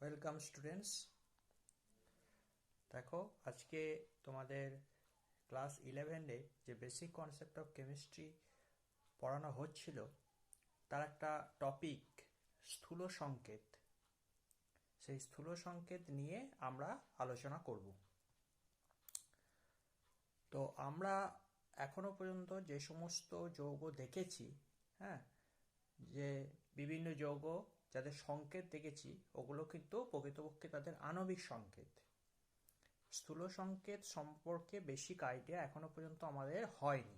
Welcome students. দেখো, আজকে তোমাদের ক্লাস 11-এ যে বেসিক কনসেপ্ট অফ কেমিস্ট্রি পড়ানো হচ্ছিল তার একটা টপিক স্থূল সংকেত। সেই স্থূল সংকেত নিয়ে আমরা আলোচনা করব। তো আমরা এখনো পর্যন্ত যে সমস্ত যৌগ দেখেছি, হ্যাঁ, যে বিভিন্ন যৌগ যাদের সংকেত দেখেছি ওগুলো কিন্তু প্রকৃতপক্ষে তাদের আণবিক সংকেত। স্থূল সংকেত সম্পর্কে বেসিক আইডিয়া এখনো পর্যন্ত আমাদের হয়নি।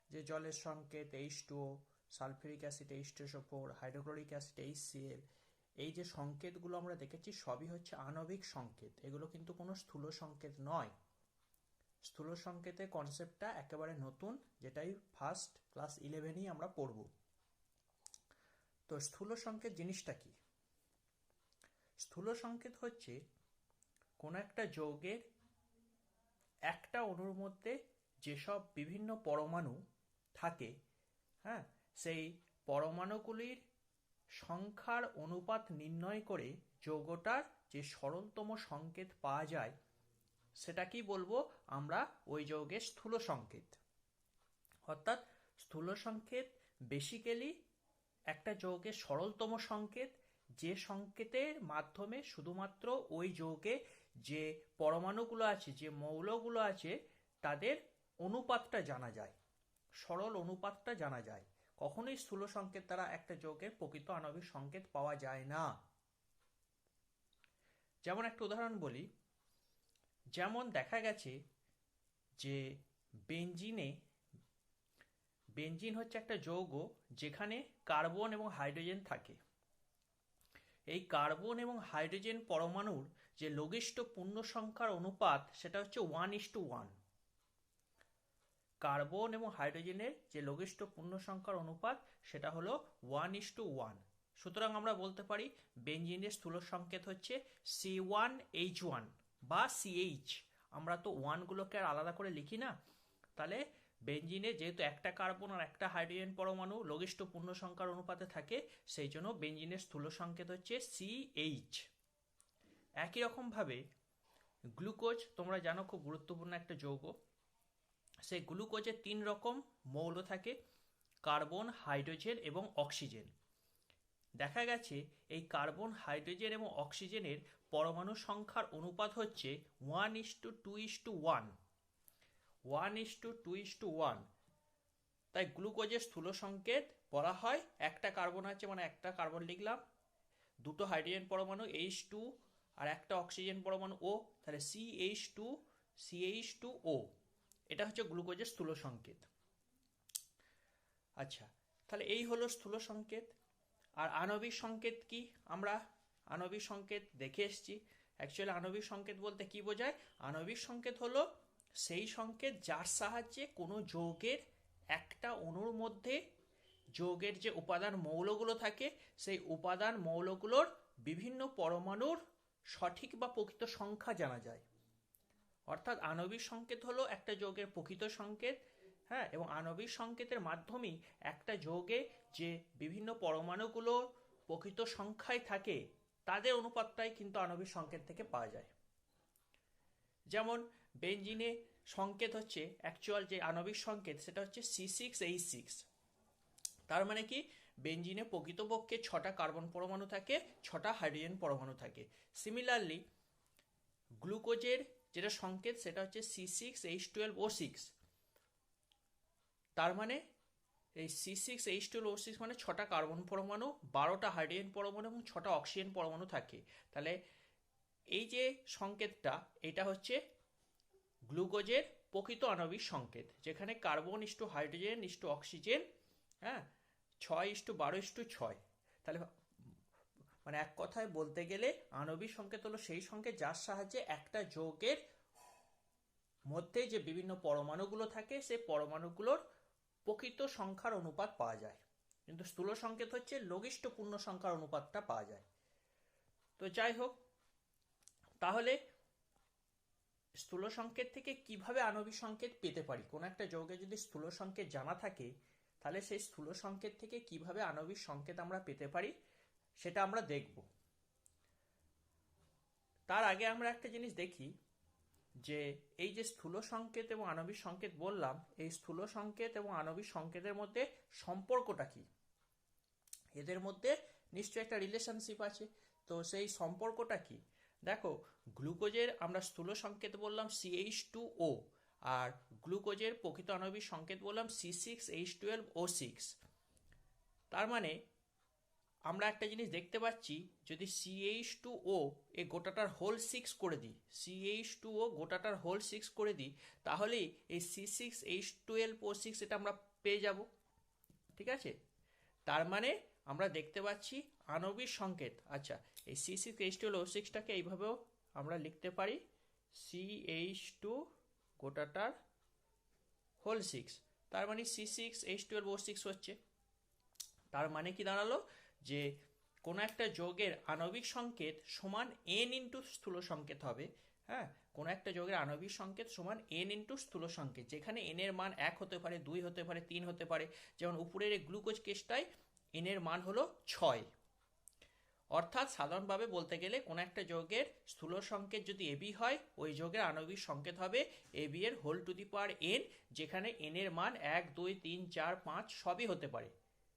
যে জলের সংকেত H2O, sulphuric acid H2SO4, hydrochloric acid HCl, এই যে সংকেতগুলো আমরা দেখেছি সবই হচ্ছে আণবিক সংকেত। এগুলো কিন্তু কোনো স্থূল সংকেত নয়। স্থূল সংকেতের কনসেপ্টটা একেবারে নতুন, যেটাই ফার্স্ট ক্লাস 11-এই আমরা পড়ব। তো স্থূল সংকেত জিনিসটা কি? স্থূল সংকেত হচ্ছে কোনো একটা যৌগের একটা অণুর মধ্যে যেসব বিভিন্ন পরমাণু থাকে, হ্যাঁ, সেই পরমাণুগুলির সংখ্যার অনুপাত নির্ণয় করে যৌগটার যে সরলতম সংকেত পাওয়া যায় সেটাকেই বলবো আমরা ওই যৌগের স্থূল সংকেত। অর্থাৎ স্থূল সংকেত বেসিক্যালি একটা যৌগের সরলতম সংকেত, যে সংকেতের মাধ্যমে শুধুমাত্র ওই যৌগে যে পরমাণুগুলো আছে, যে মৌলগুলো আছে, তাদের অনুপাতটা জানা যায়, সরল অনুপাতটা জানা যায়। কখনোই স্থূল সংকেত দ্বারা একটা যৌগের প্রকৃত আণবিক সংকেত পাওয়া যায় না। যেমন একটা উদাহরণ বলি, যেমন দেখা গেছে যে বেনজিন হচ্ছে একটা যৌগ যেখানে কার্বন এবং হাইড্রোজেন থাকে। এই কার্বন এবং হাইড্রোজেন পরমাণুর যে লঘিষ্ঠ পূর্ণ সংখ্যার অনুপাত সেটা হচ্ছে 1:1। কার্বন এবং হাইড্রোজেনের যে লঘিষ্ঠ পূর্ণ সংখ্যার অনুপাত সেটা হলো 1:1। সুতরাং আমরা বলতে পারি বেনজিনের স্থূল সংকেত হচ্ছে C1H1 বা CH। আমরা তো ওয়ানগুলোকে আর আলাদা করে লিখি না। তাহলে বেনজিনে যেহেতু একটা কার্বন আর একটা হাইড্রোজেন পরমাণু লঘিষ্ঠ পূর্ণ সংখ্যার অনুপাতে থাকে, সেই জন্য বেনজিনের স্থূল সংকেত হচ্ছে CH। একই রকমভাবে গ্লুকোজ তোমরা জানো খুব গুরুত্বপূর্ণ একটা যৌগ। সেই গ্লুকোজের 3 রকম মৌল থাকে, কার্বন, হাইড্রোজেন এবং অক্সিজেন। দেখা গেছে এই কার্বন, হাইড্রোজেন এবং অক্সিজেনের পরমাণু সংখ্যার অনুপাত হচ্ছে 1:2:1। 1:2:1। তাই গ্লুকোজের স্থূল সংকেত বলা হয়, একটা কার্বন আছে মানে একটা কার্বন লিখলাম, দুটো হাইড্রোজেন পরমাণু H2 আর একটা অক্সিজেন পরমাণু O, তাহলে CH2CH2O। এটা হচ্ছে গ্লুকোজের স্থূল সংকেত। আচ্ছা, তাহলে এই হলো স্থূল সংকেত। আর আণবিক সংকেত কি? আমরা আণবিক সংকেত দেখে এসেছি। অ্যাকচুয়ালি আণবিক সংকেত বলতে কি বোঝায়? আণবিক সংকেত হলো সেই সংকেত যার সাহায্যে কোনো যৌগের একটা অণুর মধ্যে যৌগের যে উপাদান মৌলগুলো থাকে সেই উপাদান মৌলগুলোর বিভিন্ন পরমাণুর সঠিক বা প্রকৃত সংখ্যা জানা যায়। অর্থাৎ আণবিক সংকেত হলো একটা যৌগের প্রকৃত সংকেত, হ্যাঁ, এবং আণবিক সংকেতের মাধ্যমেই একটা যৌগে যে বিভিন্ন পরমাণুগুলো প্রকৃত সংখ্যায় থাকে তাদের অনুপাতটাই কিন্তু আণবিক সংকেত থেকে পাওয়া যায়। যেমন বেনজিনে সংকেত হচ্ছে, অ্যাকচুয়াল যে আণবিক সংকেত সেটা হচ্ছে C6H6। তার মানে কি, বেনজিনে প্রকৃতপক্ষে 6টা কার্বন পরমাণু থাকে, 6টা হাইড্রোজেন পরমাণু থাকে। সিমিলারলি গ্লুকোজের যেটা সংকেত সেটা হচ্ছে C6H12O6। তার মানে এই C6H12O6 মানে 6টা কার্বন পরমাণু, 12টা হাইড্রোজেন পরমাণু এবং 6টা অক্সিজেন পরমাণু থাকে। তাহলে এই যে সংকেতটা, এটা হচ্ছে গ্লুকোজের প্রকৃত আণবিক সংকেত, যেখানে carbon is to hydrogen is to oxygen, হ্যাঁ, 6:12:6। তাহলে মানে এক কথায় বলতে গেলে আণবিক সংকেত হলো সেই সংকেত যার সাহায্যে একটা যৌগের মধ্যে যে বিভিন্ন পরমাণুগুলো থাকে সেই পরমাণুগুলোর প্রকৃত সংখ্যার অনুপাত পাওয়া যায়। কিন্তু স্থূল সংকেত হচ্ছে লঘিষ্ঠ পূর্ণ সংখ্যার অনুপাতটা পাওয়া যায়। তো যাই হোক, তাহলে স্থূল সংকেত থেকে কিভাবে আণবিক সংকেত পেতে পারি? কোন একটা যৌগে যদি স্থূল সংকেত জানা থাকে তাহলে সেই স্থূল সংকেত থেকে কিভাবে আণবিক সংকেত আমরা পেতে পারি সেটা আমরা দেখব। তার আগে আমরা একটা জিনিস দেখি যে এই যে স্থূল সংকেত এবং আণবিক সংকেত বললাম, এই স্থূল সংকেত এবং আণবিক সংকেতের মধ্যে সম্পর্কটা কি। এদের মধ্যে নিশ্চয়ই একটা রিলেশনশিপ আছে। তো সেই সম্পর্কটা কি, দেখো গ্লুকোজের আমরা স্থূল সংকেত বললাম CH2O, আর গ্লুকোজের প্রকৃত আণবিক সংকেত বললাম C6H12O6। তার মানে আমরা একটা জিনিস দেখতে পাচ্ছি, যদি CH2O এ গোটাটার হোল 6 করে দিই, CH2O গোটাটার হোল 6 করে দিই, তাহলেই এই C6H12O6 এটা আমরা পেয়ে যাব। ঠিক আছে, তার মানে আমরা দেখতে পাচ্ছি আণবিক সংকেত। আচ্ছা, এই C6H12O6টাকে এইভাবেও আমরা লিখতে পারি, CH2 গোটাটার হোল 6, তার মানে C6H12O6 হচ্ছে। তার মানে কি দাঁড়ালো, যে কোনো একটা যৌগের আণবিক সংকেত সমান n ইন্টু স্থূল সংকেত হবে। হ্যাঁ, কোনো একটা যৌগের আণবিক সংকেত সমান n ইন্টু স্থূল সংকেত, যেখানে n এর মান 1 হতে পারে, 2 হতে পারে, 3 হতে পারে। যেমন উপরের এই গ্লুকোজ কেসটায় n এর মান হলো 6। অর্থাৎ সাধারণভাবে বলতে গেলে কোনো একটা যৌগের স্থূল সংকেত যদি AB হয়, ওই যৌগের আণবিক সংকেত হবে AB এর whole to the power n, যেখানে n এর মান 1, 2, 3, 4, 5 সবই হতে পারে,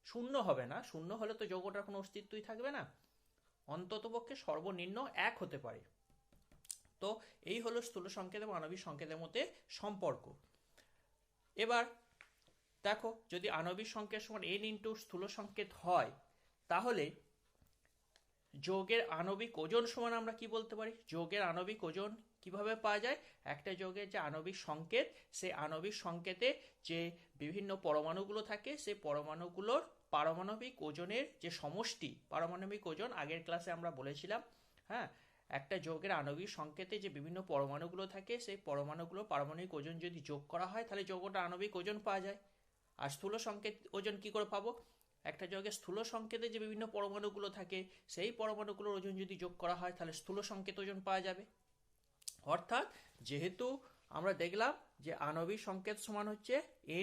শূন্য হবে না। শূন্য হলে তো যৌগটার কোনো অস্তিত্বই থাকবে না, অন্ততপক্ষে সর্বনিম্ন 1 হতে পারে। তো এই হলো স্থূল সংকেত এবং আণবিক সংকেতের মধ্যে সম্পর্ক। এবার দেখো, যদি আণবিক সংকেত সমান n ইন্টু স্থূল সংকেত হয়, তাহলে যৌগের আণবিক ওজন সমান আমরা কি বলতে পারি। যৌগের আণবিক ওজন কিভাবে পাওয়া যায়, একটা যৌগের যে আণবিক সংকেত, সেই আণবিক সংকেতে যে বিভিন্ন পরমাণুগুলো থাকে, সেই পরমাণুগুলোর পারমাণবিক ওজনের যে সমষ্টি, পারমাণবিক ওজন আগের ক্লাসে আমরা বলেছিলাম। হ্যাঁ, একটা যৌগের আণবিক সংকেতে যে বিভিন্ন পরমাণুগুলো থাকে, সেই পরমাণুগুলোর পারমাণবিক ওজন যদি যোগ করা হয়, তাহলে যৌগটা আণবিক ওজন পাওয়া যায়। আর স্থূল সংকেত ওজন কি করে পাবো, একটা যৌগের স্থূল সংকেতে যে বিভিন্ন পরমাণুগুলো থাকে, সেই পরমাণুগুলোর ওজন যদি যোগ করা হয়, তাহলে স্থূল সংকেত ওজন পাওয়া যাবে। অর্থাৎ যেহেতু আমরা দেখলাম যে আণবিক সংকেত সমান হচ্ছে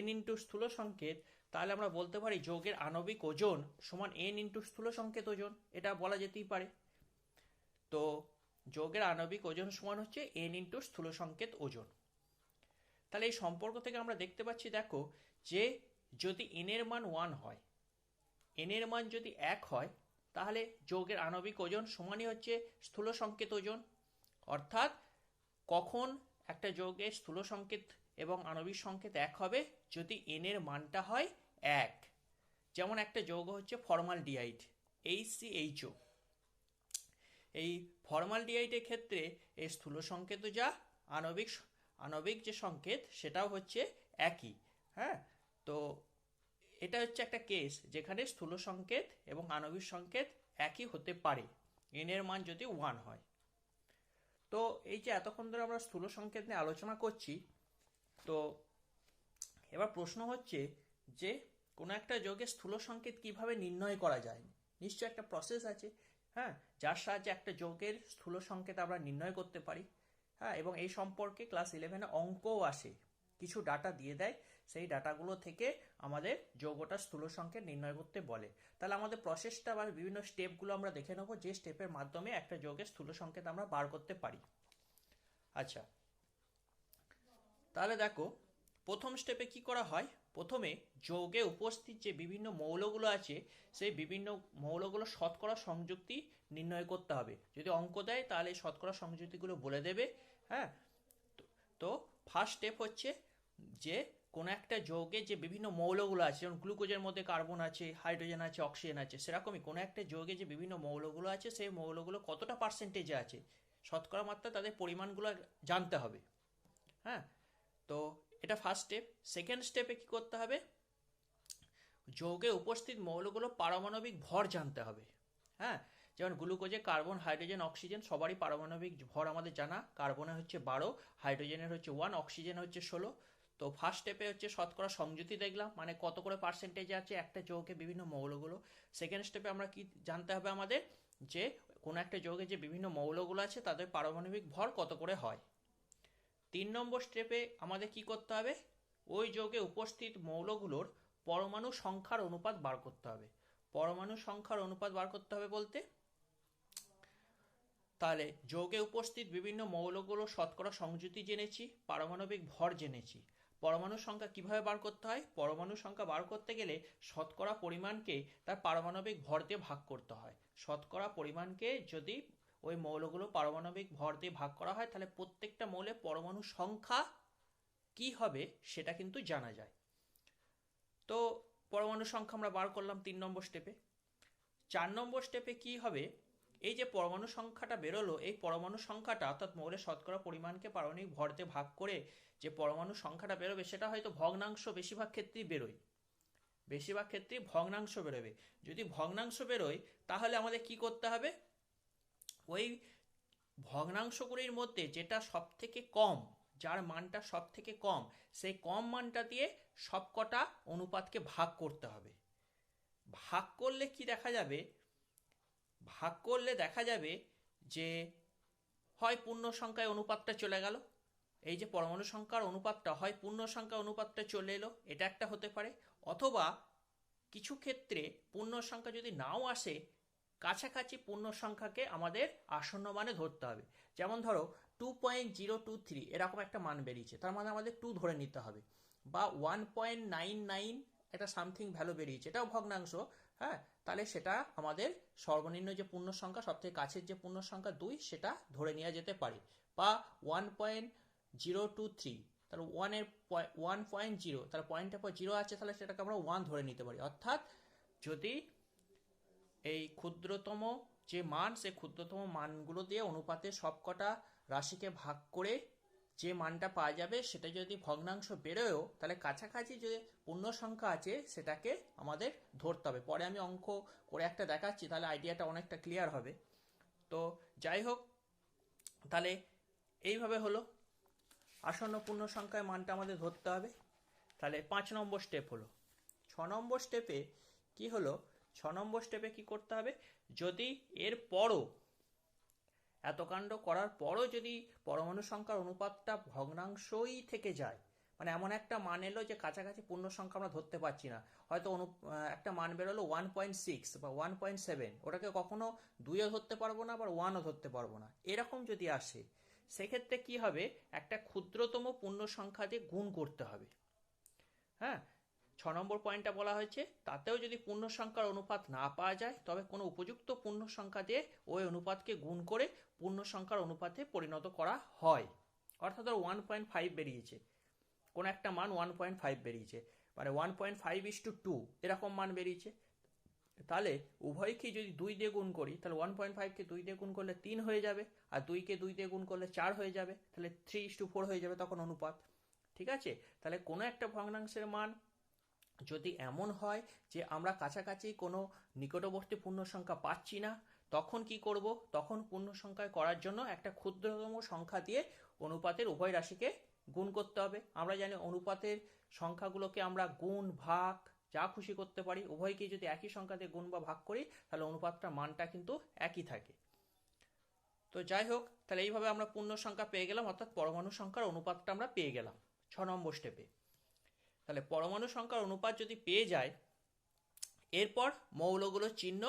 n ইন্টু স্থূল সংকেত, তাহলে আমরা বলতে পারি যৌগের আণবিক ওজন সমান n ইন্টু স্থূল সংকেত ওজন, এটা বলা যেতেই পারে। তো যৌগের আণবিক ওজন সমান হচ্ছে n ইন্টু স্থূল সংকেত ওজন। তাহলে এই সম্পর্ক থেকে আমরা দেখতে পাচ্ছি, দেখো যে যদি n এর মান 1 হয়, n এর মান যদি 1 হয়, তাহলে যৌগের আণবিক ওজন সমানই হচ্ছে স্থূল সংকেত ওজন। অর্থাৎ কখন একটা যৌগের স্থূল সংকেত এবং আণবিক সংকেত 1 হবে, যদি n এর মানটা হয় 1। যেমন একটা যৌগ হচ্ছে ফর্মালডিহাইড, HCHO। এই ফর্মালডিহাইডের ক্ষেত্রে এই স্থূল সংকেত যা, আণবিক যে সংকেত সেটাও হচ্ছে একই। হ্যাঁ, তো এটা হচ্ছে একটা কেস যেখানে স্থূল সংকেত এবং আণবিক সংকেত একই হতে পারে, n এর মান যদি 1 হয়। তো এই যে এতক্ষণ ধরে আমরা স্থূল সংকেত নিয়ে আলোচনা করছি, তো এবার প্রশ্ন হচ্ছে যে কোনো একটা যৌগের স্থূল সংকেত কিভাবে নির্ণয় করা যায়। নিশ্চয় একটা প্রসেস আছে, হ্যাঁ, যার সাহায্যে একটা যৌগের স্থূল সংকেত আমরা নির্ণয় করতে পারি। হ্যাঁ, এবং এই সম্পর্কে ক্লাস 11-এ অঙ্কও আসে, কিছু ডাটা দিয়ে দেয়, সেই ডাটাগুলো থেকে আমাদের যৌগটার স্থূল সংকেত নির্ণয় করতে বলে। তাহলে আমাদের প্রসেসটা বা বিভিন্ন স্টেপগুলো আমরা দেখে নেবো, যে স্টেপের মাধ্যমে একটা যৌগের স্থূল সংকেত আমরা বার করতে পারি। আচ্ছা, তাহলে দেখো প্রথম স্টেপে কি করা হয়, প্রথমে যৌগে উপস্থিত যে বিভিন্ন মৌলগুলো আছে, সেই বিভিন্ন মৌলগুলো শতকরা সংযুক্তি নির্ণয় করতে হবে। যদি অঙ্ক দেয় তাহলে শতকরা সংযুক্তিগুলো বলে দেবে। হ্যাঁ, তো ফার্স্ট স্টেপ হচ্ছে যে কোনো একটা যৌগে যে বিভিন্ন মৌলগুলো আছে, যেমন গ্লুকোজের মধ্যে কার্বন আছে, হাইড্রোজেন আছে, অক্সিজেন আছে, সেরকমই কোনো একটা যৌগে যে বিভিন্ন মৌলগুলো আছে, সেই মৌলগুলো কতটা পার্সেন্টেজে আছে, শতকরা মাত্রা তাদের পরিমাণগুলো জানতে হবে। হ্যাঁ, তো এটা ফার্স্ট স্টেপ। সেকেন্ড স্টেপে কি করতে হবে, যৌগে উপস্থিত মৌলগুলো পারমাণবিক ভর জানতে হবে। হ্যাঁ, যেমন গ্লুকোজে কার্বন, হাইড্রোজেন, অক্সিজেন সবারই পারমাণবিক ভর আমাদের জানা, কার্বনের হচ্ছে 12, হাইড্রোজেনের হচ্ছে 1, অক্সিজেন হচ্ছে 16। তো ফার্স্ট স্টেপে হচ্ছে শতকরা সংযুতি দেখলাম, মানে কত করে পার্সেন্টেজে আছে একটা যৌগে বিভিন্ন মৌলগুলো। সেকেন্ড স্টেপে আমরা কি জানতে হবে আমাদের, যে কোনো একটা যৌগে যে বিভিন্ন মৌলগুলো আছে তাদের পারমাণবিক ভর কত করে হয়। 3 নম্বর স্টেপে আমাদের কি করতে হবে, ওই যৌগে উপস্থিত মৌলগুলোর পরমাণু সংখ্যার অনুপাত বার করতে হবে। পরমাণু সংখ্যার অনুপাত বার করতে হবে বলতে তাহলে যৌগে উপস্থিত বিভিন্ন মৌলগুলো শতকরা সংযুতি জেনেছি, পারমাণবিক ভর জেনেছি। পরমাণু সংখ্যা কিভাবে বার করতে হয়? পরমাণু সংখ্যা বার করতে গেলে শতকরা পরিমাণকে তার পারমাণবিক ভর দিয়ে ভাগ করতে হয়। শতকরা পরিমাণকে যদি ওই মৌলগুলো পারমাণবিক ভর দিয়ে ভাগ করা হয়, তাহলে প্রত্যেকটা মৌলের পরমাণু সংখ্যা কি হবে সেটা কিন্তু জানা যায়। তো পরমাণু সংখ্যা আমরা বার করলাম 3 নম্বর স্টেপে। 4 নম্বর স্টেপে কি হবে? এই যে পরমাণু সংখ্যাটা বেরোলো, এই পরমাণু সংখ্যাটা অর্থাৎ মৌলের শতকরা পরিমাণকে পারমাণবিক ভর দিয়ে ভাগ করে যে পরমাণু সংখ্যাটা বেরোবে সেটা হয়তো ভগ্নাংশ বেশিরভাগ ক্ষেত্রেই বেরোয়, বেশিরভাগ ক্ষেত্রেই ভগ্নাংশ বেরোবে। যদি ভগ্নাংশ বেরোয় তাহলে আমাদের কি করতে হবে? ওই ভগ্নাংশগুলির মধ্যে যেটা সব থেকে কম, যার মানটা সব থেকে কম, সেই কম মানটা দিয়ে সবকটা অনুপাতকে ভাগ করতে হবে। ভাগ করলে কি দেখা যাবে? ভাগ করলে দেখা যাবে যে হয় পূর্ণ সংখ্যায় অনুপাতটা চলে গেল, এই যে পরমাণু সংখ্যার অনুপাতটা হয় পূর্ণ সংখ্যা অনুপাতটা চলে এলো, এটা একটা হতে পারে। অথবা কিছু ক্ষেত্রে পূর্ণ সংখ্যা যদি নাও আসে, কাছাকাছি পূর্ণ সংখ্যাকে আমাদের আসন্ন মানে ধরতে হবে। যেমন ধরো 2.023 এরকম একটা মান বেরিয়েছে, তার মানে আমাদের 2 ধরে নিতে হবে। বা 1.99 একটা সামথিং ভ্যালু বেরিয়েছে, এটাও ভগ্নাংশ। হ্যাঁ, তাহলে সেটা আমাদের সর্বনিম্ন যে পূর্ণ সংখ্যা, সব থেকে কাছের যে পূর্ণ সংখ্যা 2, সেটা ধরে নেওয়া যেতে পারে। বা 1.023, তাহলে 1.0, তাহলে পয়েন্টের পর 0 আছে, তাহলে সেটাকে আমরা 1 ধরে নিতে পারি। অর্থাৎ যদি এই ক্ষুদ্রতম যে মান, সে ক্ষুদ্রতম মানগুলো দিয়ে অনুপাতের সবকটা রাশিকে ভাগ করে যে মানটা পাওয়া যাবে, সেটা যদি ভগ্নাংশ বেরোয়ও, তাহলে কাছাকাছি যে পূর্ণ সংখ্যা আছে সেটাকে আমাদের ধরতে হবে। পরে আমি অঙ্ক করে একটা দেখাচ্ছি, তাহলে আইডিয়াটা অনেকটা ক্লিয়ার হবে। তো যাই হোক, তাহলে এইভাবে হলো আসন্ন পূর্ণ সংখ্যায় মানটা আমাদের ধরতে হবে। তাহলে 5 নম্বর স্টেপ হলো। 6 নম্বর স্টেপে কি হলো? 6 নম্বর স্টেপে কি করতে হবে? যদি এর পরও, এত কাণ্ড করার পরও যদি পরমাণু সংখ্যার অনুপাতটা ভগ্নাংশই থেকে যায়, মানে এমন একটা মান এলো যে কাছাকাছি পূর্ণ সংখ্যা আমরা ধরতে পারছি না, হয়তো একটা মান বেরোলো 1.6 বা 1.7, ওটাকে কখনো 2ও ধরতে পারবো না, আবার 1ও ধরতে পারবো না, এরকম যদি আসে, সেক্ষেত্রে কি হবে? একটা ক্ষুদ্রতম পূর্ণ সংখ্যা দিয়ে গুণ করতে হবে। হ্যাঁ, 6 নম্বর পয়েন্টটা বলা হয়েছে, তাতেও যদি পূর্ণ সংখ্যার অনুপাত না পাওয়া যায়, তবে কোনো উপযুক্ত পূর্ণ সংখ্যা দিয়ে ওই অনুপাতকে গুণ করে পূর্ণ সংখ্যার অনুপাতে পরিণত করা হয়। অর্থাৎ 1.5 বেরিয়েছে, কোন একটা মান 1.5 বেরিয়েছে, মানে 1.5:2 এরকম মান বেরিয়েছে। তাহলে উভয়কেই যদি 2 দিয়ে গুণ করি, তাহলে 1.5কে 2 দিয়ে গুণ করলে 3 হয়ে যাবে, আর 2কে 2 দিয়ে গুণ করলে 4 হয়ে যাবে, তাহলে 3:4 হয়ে যাবে তখন অনুপাত। ঠিক আছে? তাহলে কোনো একটা ভগ্নাংশের মান যদি এমন হয় যে আমরা কাছাকাছি কোনো নিকটবর্তী পূর্ণ সংখ্যা পাচ্ছি না, তখন কি করব? তখন পূর্ণ সংখ্যায় করার জন্য একটা ক্ষুদ্রতম সংখ্যা দিয়ে অনুপাতের উভয় রাশিকে গুণ করতে হবে। আমরা জানি অনুপাতের সংখ্যাগুলোকে আমরা গুণ, ভাগ যা খুশি করতে পারি। উভয়কে যদি একই সংখ্যা দিয়ে গুণ বা ভাগ করি, তাহলে অনুপাতটার মানটা কিন্তু একই থাকে। তো যাই হোক, তাহলে এইভাবে আমরা পূর্ণ সংখ্যা পেয়ে গেলাম, অর্থাৎ পরমাণু সংখ্যার অনুপাতটা আমরা পেয়ে গেলাম 6 নম্বর স্টেপে। তাহলে পরমাণু সংখ্যার অনুপাত যদি পেয়ে যায়, এরপর মৌলগুলোর চিহ্ন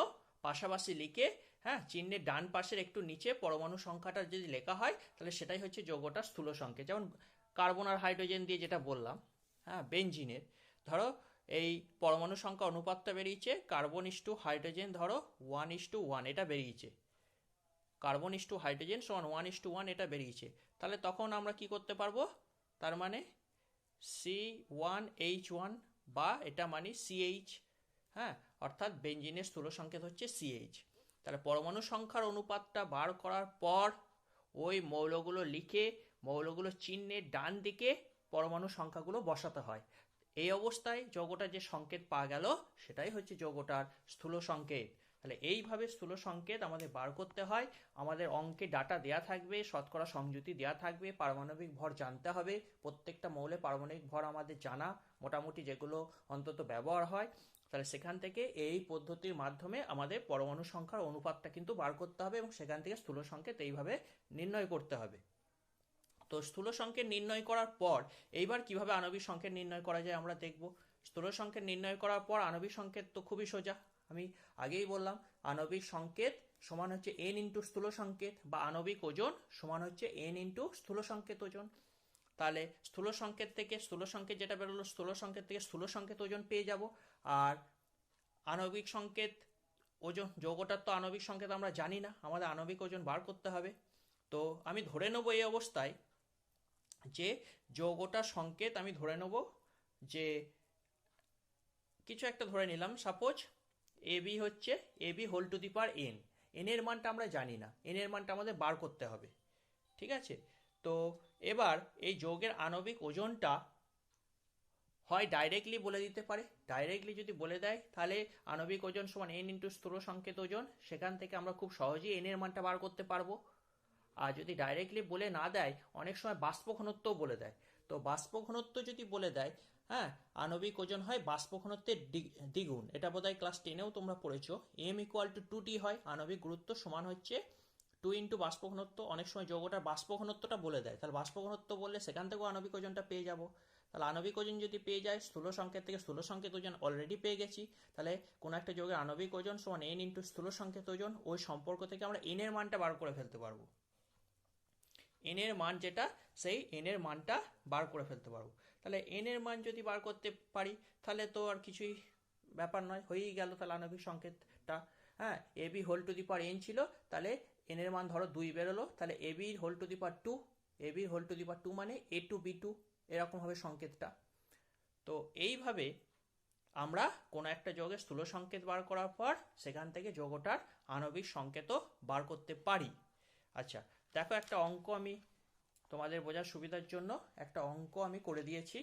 পাশাপাশি লিখে, হ্যাঁ, চিহ্নের ডান পাশের একটু নিচে পরমাণু সংখ্যাটা যদি লেখা হয়, তাহলে সেটাই হচ্ছে যৌগটার স্থূল সংকেত। যেমন কার্বন আর হাইড্রোজেন দিয়ে যেটা বললাম, হ্যাঁ, বেঞ্জিনের ধরো এই পরমাণু সংখ্যা অনুপাতটা বেরিয়েছে, কার্বন: হাইড্রোজেন ধরো 1:1 এটা বেরিয়েছে, কার্বন: হাইড্রোজেন সমান 1:1 এটা বেরিয়েছে। তাহলে তখন আমরা কি করতে পারবো? তার মানে C1H1 বা এটা মানে CH, হ্যাঁ, অর্থাৎ বেঞ্জিনের স্থূল সংকেত হচ্ছে CH। তাহলে পরমাণু সংখ্যার অনুপাতটা বার করার পর ওই মৌলগুলো লিখে মৌলগুলোর চিহ্নের ডান দিকে পরমাণু সংখ্যাগুলো বসাতে হয়। এই অবস্থায় যৌগটার যে সংকেত পাওয়া গেল, সেটাই হচ্ছে যৌগটার স্থূল সংকেত। তাহলে এইভাবে স্থূল সংকেত আমাদের বার করতে হয়। আমাদের অঙ্কে ডাটা দেয়া থাকবে, শতকরা সংযুতি দেয়া থাকবে, পারমাণবিক ভর জানতে হবে। প্রত্যেকটা মৌলে পারমাণবিক ভর আমাদের জানা, মোটামুটি যেগুলো অন্তত ব্যবহার হয়। তাহলে সেখান থেকে এই পদ্ধতির মাধ্যমে আমাদের পরমাণু সংখ্যার অনুপাতটা কিন্তু বার করতে হবে, এবং সেখান থেকে স্থূল সংকেত এইভাবে নির্ণয় করতে হবে। তো স্থূল সংকেত নির্ণয় করার পর এইবার কিভাবে আণবিক সংকেত নির্ণয় করা যায় আমরা দেখব। স্থূল সংকেত নির্ণয় করার পর আণবিক সংকেত তো খুবই সোজা, আমি আগেই বললাম আণবিক সংকেত সমান হচ্ছে n ইন্টু স্থূল সংকেত, বা আণবিক ওজন সমান হচ্ছে n ইন্টু স্থূল সংকেত ওজন। তাহলে স্থূল সংকেত থেকে স্থূল সংকেত যেটা বেরোলো, স্থূল সংকেত থেকে স্থূল সংকেত ওজন পেয়ে যাব। আর আণবিক সংকেত ওজন, যৌগটার তো আণবিক সংকেত আমরা জানি না, আমাদের আণবিক ওজন বার করতে হবে। তো আমি ধরে নেব এই অবস্থায় যে যৌগটার সংকেত, আমি ধরে নেব যে কিছু একটা ধরে নিলাম, সাপোজ এবি হচ্ছে AB whole to the power n. N এর মানটা আমরা জানি না, এন এর মানটা আমাদের বার করতে হবে, ঠিক আছে? তো এবার এই যৌগের আণবিক ওজনটা হয় ডাইরেক্টলি বলে দিতে পারে, ডাইরেক্টলি যদি বলে দেয় তাহলে আণবিক ওজন সমান এন ইন্টু স্থূল সংকেত ওজন, সেখান থেকে আমরা খুব সহজেই এন এর মানটা বার করতে পারবো। আর যদি ডাইরেক্টলি বলে না দেয়, অনেক সময় বাষ্প ঘনত্বও বলে দেয়। তো বাষ্প ঘনত্ব যদি বলে দেয়, হ্যাঁ, আণবিক ওজন হয় বাষ্প ঘনত্বের দ্বিগুণ, এটা বোধহয় ক্লাস 10-এও তোমরা পড়েছো। এম ইকুয়াল টু 2t হয়, আণবিক গুরুত্ব সমান হচ্ছে 2 ইন্টু বাষ্প ঘনত্ব। অনেক সময় যৌগটার বাষ্প ঘনত্বটা বলে দেয়, তাহলে বাষ্প ঘনত্ব বললে সেখান থেকেও আণবিক ওজনটা পেয়ে যাব। তাহলে আণবিক ওজন যদি পেয়ে যায়, স্থূল সংকেত থেকে স্থূল সংকেত ওজন অলরেডি পেয়ে গেছি, তাহলে কোনো একটা যৌগের আণবিক ওজন সমান এন ইন্টু স্থূল সংকেত ওজন, ওই সম্পর্ক থেকে আমরা এন এর মানটা বার করে ফেলতে পারবো। এন এর মান যেটা, সেই এন এর মানটা বার করে ফেলতে পারবো। তাহলে এন এর মান যদি বার করতে পারি, তাহলে তো আর কিছুই ব্যাপার নয়, হয়েই গেল তাহলে আণবিক সংকেতটা। হ্যাঁ, A B whole to the power n ছিল, তাহলে এন এর মান ধরো 2 বেরোলো, তাহলে A B whole to the power 2, A B whole to the power 2 মানে এ টু বি 2, এরকম হবে সংকেতটা। তো এইভাবে আমরা কোনো একটা যৌগের স্থূল সংকেত বার করার পর সেখান থেকে যৌগটার আণবিক সংকেতও বার করতে পারি। আচ্ছা, দেখো একটা অঙ্ক আমি তোমাদের বোঝার সুবিধার জন্য একটা অঙ্ক আমি করে দিয়েছি।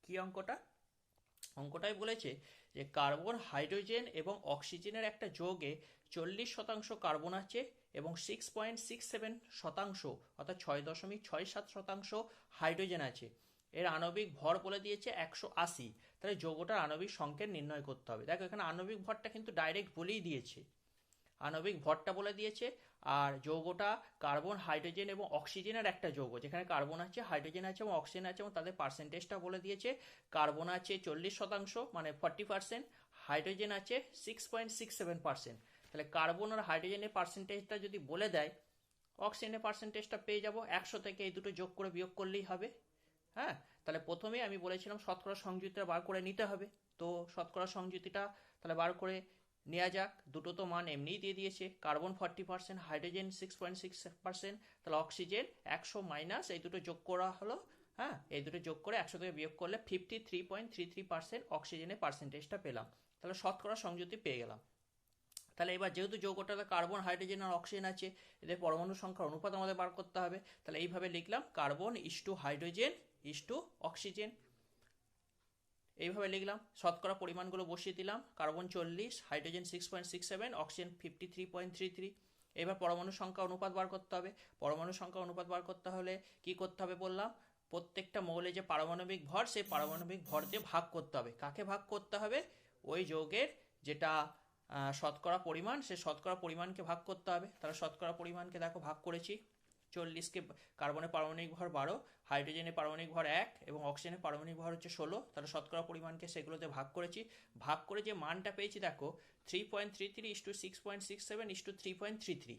কি অঙ্কটা? অঙ্কটাই বলেছে যে কার্বন, হাইড্রোজেন এবং অক্সিজেনের একটা যৌগে 40% কার্বন আছে এবং 6.67% অর্থাৎ 6.67% হাইড্রোজেন আছে। এর আণবিক ভর বলে দিয়েছে 180। তাহলে যৌগটার আণবিক সংকেত নির্ণয় করতে হবে। দেখো এখানে আণবিক ভরটা কিন্তু ডাইরেক্ট বলেই দিয়েছে, আণবিক ভরটা বলে দিয়েছে। আর যৌগটা কার্বন, হাইড্রোজেন এবং অক্সিজেনের একটা যৌগ, যেখানে কার্বন আছে, হাইড্রোজেন আছে এবং অক্সিজেন আছে, এবং তাদের পার্সেন্টেজটা বলে দিয়েছে। কার্বন আছে 40% মানে 40%, হাইড্রোজেন আছে 6.67%। তাহলে কার্বন আর হাইড্রোজেনের পার্সেন্টেজটা যদি বলে দেয়, অক্সিজেনের পার্সেন্টেজটা পেয়ে যাব। 100 থেকে এই দুটো যোগ করে বিয়োগ করলেই হবে। হ্যাঁ, তাহলে প্রথমে আমি বলেছিলাম শতকরা সংযুতিটা বার করে নিতে হবে। তো শতকরা সংযুতিটা তাহলে বার করে নেওয়া যাক। দুটো তো মান এমনিই দিয়ে দিয়েছে, কার্বন 40%, হাইড্রোজেন 6.6%, তাহলে অক্সিজেন 100 মাইনাস এই দুটো যোগ করা হলো। হ্যাঁ, এই দুটো যোগ করে 100 থেকে বিয়োগ করলে 53.33% অক্সিজেনের পার্সেন্টেজটা পেলাম। তাহলে শতকরা সংযুতি পেয়ে গেলাম। তাহলে এবার যেহেতু যৌগটাতে কার্বন, হাইড্রোজেন আর অক্সিজেন আছে, এদের পরমাণু সংখ্যার অনুপাত আমাদের বার করতে হবে। তাহলে এইভাবে লিখলাম কার্বন ইসটু হাইড্রোজেন ইসটু অক্সিজেন, এইভাবে লিখলাম। শতকরা পরিমাণগুলো বসিয়ে দিলাম, কার্বন 40, হাইড্রোজেন 6.67, অক্সিজেন 53.33। এবার পরমাণু সংখ্যা অনুপাত বার করতে হবে। পরমাণু সংখ্যা অনুপাত বার করতে হলে কি করতে হবে বললাম, প্রত্যেকটা মৌলে যে পারমাণবিক ভর, সেই পারমাণবিক ভর দিয়ে ভাগ করতে হবে। কাকে ভাগ করতে হবে? ওই যৌগের যেটা শতকরা পরিমাণ, সে শতকরা পরিমাণকে ভাগ করতে হবে। তাহলে শতকরা পরিমাণকে দেখো ভাগ করেছি। 40কে কার্বনের পারমাণবিক ভর 12, হাইড্রোজেনের পারমাণবিক ভর 1 এবং অক্সিজেনের পারমাণবিক ভর হচ্ছে 16। তাহলে শতকরা পরিমাণকে সেগুলোতে ভাগ করেছি। ভাগ করে যে মানটা পেয়েছি দেখো 3.33 ইস টু 6.67 ইস টু 3.33।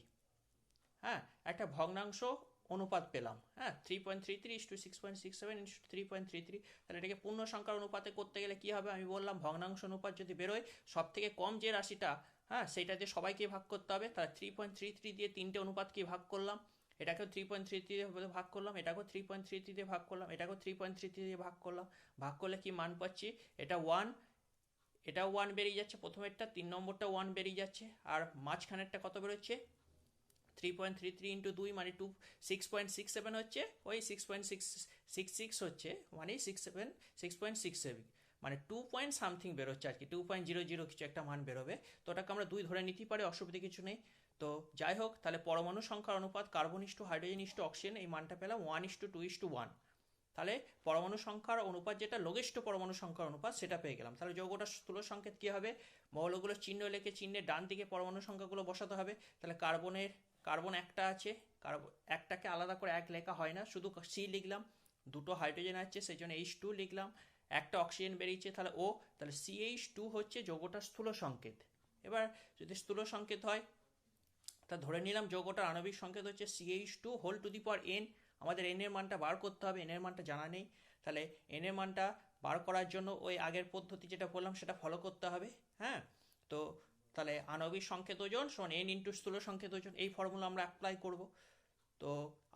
হ্যাঁ, একটা ভগ্নাংশ অনুপাত পেলাম। হ্যাঁ, 3.33 ইস টু 6.67 ইস টু 3.33। তাহলে এটাকে পূর্ণ সংখ্যার অনুপাতে করতে গেলে কি হবে? আমি বললাম ভগ্নাংশ অনুপাত যদি বেরোয়, সব থেকে কম যে রাশিটা, হ্যাঁ, সেইটা দিয়ে সবাইকে ভাগ করতে হবে। তাহলে 3.33 দিয়ে তিনটে অনুপাতকে ভাগ করলাম। এটাকেও 3.33 দিয়ে ভাগ করলাম, এটাকেও 3.33 দিয়ে ভাগ করলাম, এটাকেও 3.33 দিয়ে ভাগ করলাম। ভাগ করলে কি মান পাচ্ছি? এটা 1, এটাও 1 বেরিয়ে যাচ্ছে প্রথমেরটা, 3 নম্বরটা 1 বেরিয়ে যাচ্ছে, আর মাঝখানেরটা কত বেরোচ্ছে? 3.33 ইন্টু 2 মানে 6.67 হচ্ছে, ওই 6.66 হচ্ছে, মানে 6.67 মানে 2 পয়েন্ট সামথিং বেরোচ্ছে আর কি, 2.00 কিছু একটা মান বেরোবে। তো ওটাকে আমরা 2 ধরে নিতেই পারি, অসুবিধা কিছু নেই। তো যাই হোক, তাহলে পরমাণু সংখ্যার অনুপাত carbon is to hydrogen is to oxygen, এই মানটা পেলাম 1:2:1। তাহলে পরমাণু সংখ্যার অনুপাত যেটা লঘিষ্ঠ পরমাণু সংখ্যার অনুপাত, সেটা পেয়ে গেলাম। তাহলে যৌগটা স্থূল সংকেত কি হবে? মৌলগুলো চিহ্ন লিখে চিহ্নের ডান দিকে পরমাণু সংখ্যাগুলো বসাতে হবে। তাহলে কার্বন একটা আছে, একটাকে আলাদা করে এক লেখা হয় না, শুধু সি লিখলাম। দুটো হাইড্রোজেন আছে, সেই জন্য H2 লিখলাম। একটা অক্সিজেন বেরিয়েছে, তাহলে ও, তাহলে CH2 হচ্ছে যৌগটার স্থূল সংকেত। এবার যদি স্থূল সংকেত হয়, তা ধরে নিলাম যৌগটার আণবিক সংকেত হচ্ছে CH2 whole to the power n। আমাদের n এর মানটা বার করতে হবে, n এর মানটা জানা নেই, তাহলে n এর মানটা বার করার জন্য ওই আগের পদ্ধতি যেটা বললাম সেটা ফলো করতে হবে। হ্যাঁ, তো তাহলে আণবিক সংকেত ওজন সমান n ইন্টু স্থূল সংকেত ওজন, এই ফর্মুলা আমরা অ্যাপ্লাই করব। তো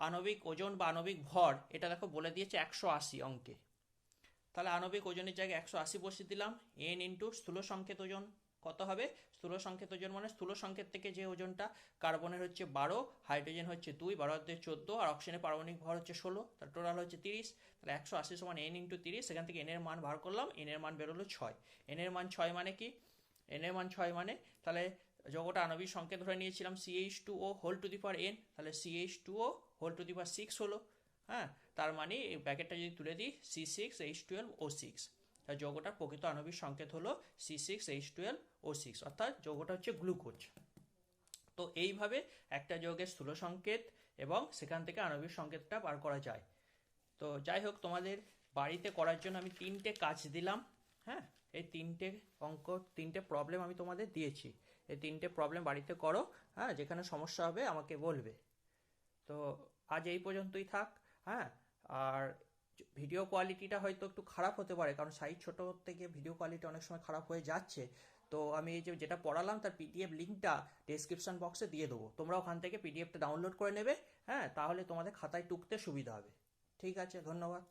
আণবিক ওজন বা আণবিক ভর এটা দেখো বলে দিয়েছে 180 অঙ্কে, তাহলে আণবিক ওজনের জায়গায় 180 বসিয়ে দিলাম। n ইন্টু স্থূল সংকেত ওজন কত হবে? স্থূল সংকেত ওজন মানে স্থূল সংকেত থেকে যে ওজনটা, কার্বনের হচ্ছে 12, হাইড্রোজেন হচ্ছে 2, 12 আর অক্সিজেনের পারমাণবিক ভর হচ্ছে 16, তার টোটাল হচ্ছে 30। তাহলে 180 সমান n ইন্টু 30, সেখান থেকে n এর মান বার করলাম, n এর মান বেরোলো 6। n এর মান 6 মানে কি? n এর মান 6 মানে তাহলে যৌগটা আণবিক সংকেত ধরে নিয়েছিলাম CH2O whole to the power n, তাহলে CH2O হোল টু দি পাওয়ার 6 হলো। হ্যাঁ, তার মানে এই ব্র্যাকেটটা যদি তুলে দিই C6H12O6, তার যৌগটার প্রকৃত আণবিক সংকেত হলো C6H12O6, অর্থাৎ যৌগটা হচ্ছে গ্লুকোজ। তো এইভাবে একটা যৌগের স্থূল সংকেত এবং সেখান থেকে আণবিক সংকেতটা বার করা যায়। তো যাই হোক, তোমাদের বাড়িতে করার জন্য আমি 3টে কাজ দিলাম। হ্যাঁ, এই 3টে অঙ্ক, 3টে প্রবলেম আমি তোমাদের দিয়েছি। এই 3টে প্রবলেম বাড়িতে করো। হ্যাঁ, যেখানে সমস্যা হবে আমাকে বলবে। তো আজ এই পর্যন্তই থাক। হ্যাঁ, আর ভিডিও কোয়ালিটিটা হয়তো একটু খারাপ হতে পারে, কারণ সাইজ ছোট থেকে ভিডিও কোয়ালিটি অনেক সময় খারাপ হয়ে যাচ্ছে। তো আমি এই যেটা পড়ালাম তার PDF লিঙ্কটা ডেসক্রিপশন বক্সে দিয়ে দেবো, তোমরা ওখান থেকে PDFটা ডাউনলোড করে নেবে। হ্যাঁ, তাহলে তোমাদের খাতায় টুকতে সুবিধা হবে। ঠিক আছে, ধন্যবাদ।